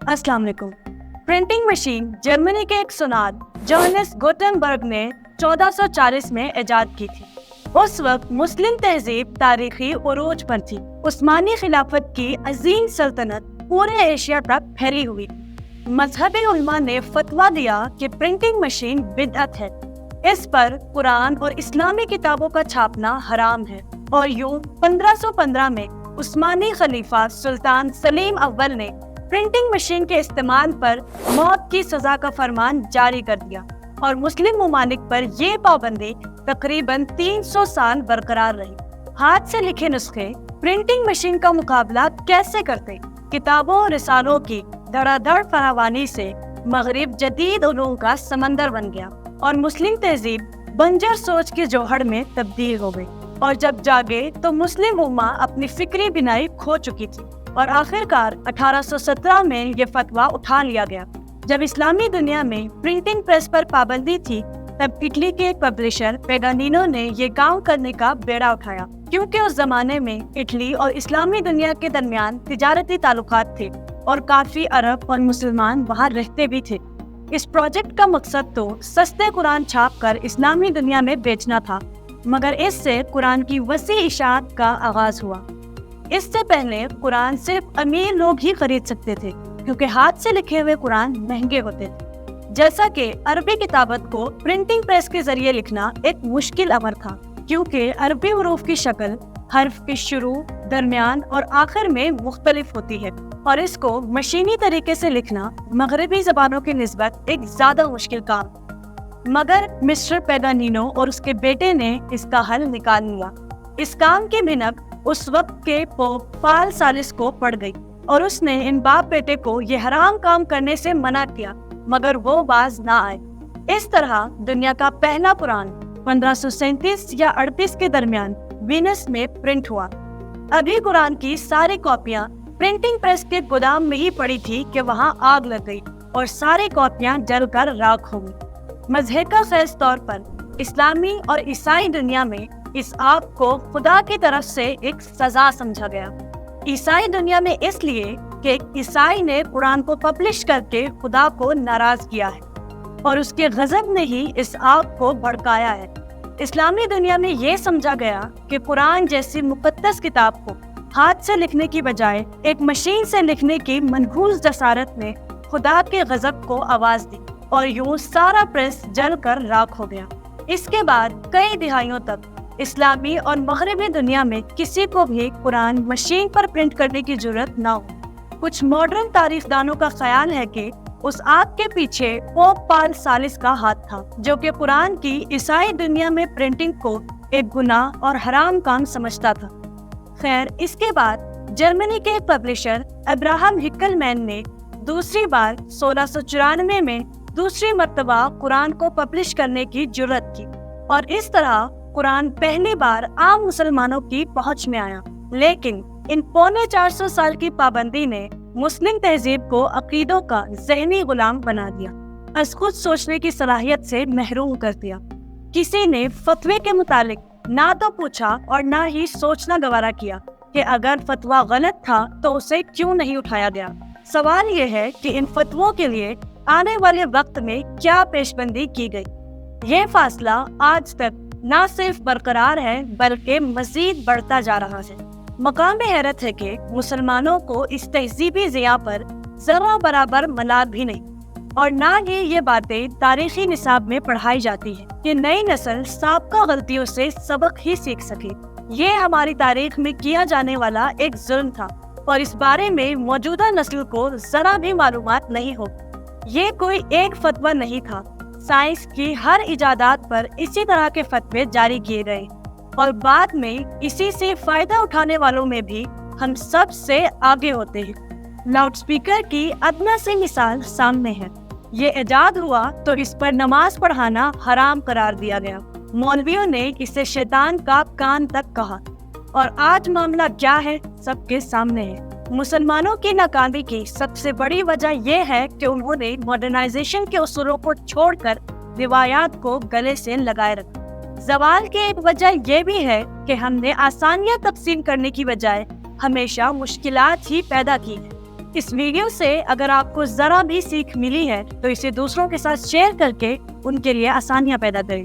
अस्सलाम वालेकुम। Printing machine Germany के एक सुनार जोहानिस गुटेनबर्ग ने 1440 में इजाद की थी। उस वक्त मुस्लिम तहजीब तारीखी उरूज पर थी। उस्मानी खिलाफत की अजीम सल्तनत पूरे एशिया तक फैली हुई थी। मजहबी उलमा ने फतवा दिया कि प्रिंटिंग मशीन बिदअत है। इस पर कुरान और इस्लामी किताबों का छापना हराम है और यूं 1515 में उस्मानी खलीफा सुल्तान सलीम अव्वल ने प्रिंटिंग मशीन के इस्तेमाल पर मौत की सजा का फरमान जारी कर दिया और मुस्लिम ममालिक पर ये पाबंदी तकरीबन 300 साल बरकरार रही। हाथ से लिखे नुस्खे प्रिंटिंग मशीन का मुकाबला कैसे करते? किताबों और रिसालों की धड़ाधड़ फरावानी से मगरिब जदीद उलूम का समंदर बन गया और मुस्लिम तहजीब बंजर सोच की जोहड़ में तब्दील हो गई। और जब जागे तो मुस्लिम उम्मा अपनी फिक्री बिनाई खो चुकी थी और आखिरकार 1817 में ये फतवा उठा लिया गया। जब इस्लामी दुनिया में प्रिंटिंग प्रेस पर पाबंदी थी, तब इटली के एक पब्लिशर पेगानिनो ने ये काम करने का बेड़ा उठाया, क्योंकि उस जमाने में इटली और इस्लामी दुनिया के दरमियान तिजारती ताल्लुकात थे और काफी अरब और मुसलमान वहाँ रहते भी थे। इस प्रोजेक्ट का मकसद तो सस्ते कुरान छाप कर इस्लामी दुनिया में बेचना था, मगर इससे कुरान की वसी इशाअत का आगाज हुआ। इससे पहले कुरान सिर्फ अमीर लोग ही खरीद सकते थे, क्योंकि हाथ से लिखे हुए कुरान महंगे होते थे। जैसा कि अरबी किताबत को प्रिंटिंग प्रेस के जरिए लिखना एक मुश्किल अमर था, क्योंकि अरबी हुरूफ की शक्ल हर्फ के शुरू, दरमियान और आखिर में मुख्तलिफ होती है और इसको मशीनी तरीके से लिखना मगरबी जबानों की निस्बत एक ज्यादा मुश्किल काम। मगर मिस्टर पेगानिनो और उसके बेटे ने इसका हल निकाल लिया। इस काम की भिनक उस वक्त के पोप पाल सालिस को पड़ गई और उसने इन बाप बेटे को ये हराम काम करने से मना किया, मगर वो बाज ना आए। इस तरह दुनिया का पहला कुरान 1537 या 38 के दरमियान वीनस में प्रिंट हुआ। अभी कुरान की सारी कॉपियां प्रिंटिंग प्रेस के गोदाम में ही पड़ी थी कि वहां आग लग गई और सारी कॉपियां जलकर राख हो गई। मज़हका ख़ास तौर पर इस्लामी और ईसाई दुनिया में इस आग को खुदा की तरफ से एक सजा समझा गया। ईसाई दुनिया में इसलिए कि ईसाई ने कुरान को पब्लिश करके खुदा को नाराज किया है और उसके गजब ने ही इस आग को भड़काया है। इस्लामी दुनिया में ये समझा गया कि कुरान जैसी मुकद्दस किताब को हाथ से लिखने की बजाय एक मशीन से लिखने की मनहूस जसारत ने खुदा के गजब को आवाज दी और यूं सारा प्रेस जलकर राख हो गया। इसके बाद कई दिहाइयों तक इस्लामी और मगरबी दुनिया में किसी को भी कुरान मशीन पर प्रिंट करने की जरूरत न हो। कुछ मॉडर्न तारीखदानों का ख्याल है कि उस आग के पीछे पोप पाल सालिस का हाथ था, जो कि कुरान की ईसाई दुनिया में प्रिंटिंग को एक गुनाह और हराम काम समझता था। खैर, इसके बाद जर्मनी के पब्लिशर अब्राहम हिकलमैन ने दूसरी बार 1694 में दूसरी मर्तबा कुरान को पब्लिश करने की जुर्रत की और इस तरह कुरान पहली बार आम मुसलमानों की पहुंच में आया। लेकिन इन 450 साल की पाबंदी ने मुस्लिम तहजीब को अकीदों का ज़हनी गुलाम बना दिया, अस खुद सोचने की सलाहियत से महरूम कर दिया। किसी ने फतवे के मुतालिक ना तो पूछा और ना ही सोचना गवारा किया कि अगर फतवा गलत था तो उसे क्यों नहीं उठाया गया। सवाल ये है कि इन फतवों के लिए आने वाले वक्त में क्या पेशबंदी की गई। ये फासला आज तक न सिर्फ बरकरार है बल्कि मजीद बढ़ता जा रहा है। मकाम हैरत है कि मुसलमानों को इस तहजीबी ज़िया पर जरा बराबर मलाल भी नहीं और ना ही ये बातें तारीखी निसाब में पढ़ाई जाती है कि नई नस्ल साबका गलतियों से सबक ही सीख सके। ये हमारी तारीख में किया जाने वाला एक जुल्म था और इस बारे में मौजूदा नस्ल को जरा भी मालूमात नहीं हो। ये कोई एक फतवा नहीं था। साइंस की हर इजादात पर इसी तरह के फतवे जारी किए गए और बाद में इसी से फायदा उठाने वालों में भी हम सब से आगे होते हैं। लाउडस्पीकर की अदना सी मिसाल सामने है। ये इजाद हुआ तो इस पर नमाज पढ़ाना हराम करार दिया गया। मौलवियों ने इसे शैतान का कान तक कहा और आज मामला क्या है सबके सामने है। मुसलमानों की नाकामी की सबसे बड़ी वजह यह है कि उन्होंने मॉडर्नाइजेशन के उसूलों को छोड़कर रिवायात को गले से लगाए रखा। ज़वाल की एक वजह यह भी है कि हमने आसानियां तकसीम करने की बजाय हमेशा मुश्किलात ही पैदा की है। اس ویڈیو سے اگر آپ کو ذرا بھی سیکھ ملی ہے تو اسے دوسروں کے ساتھ شیئر کر کے ان کے لیے آسانیاں پیدا کریں۔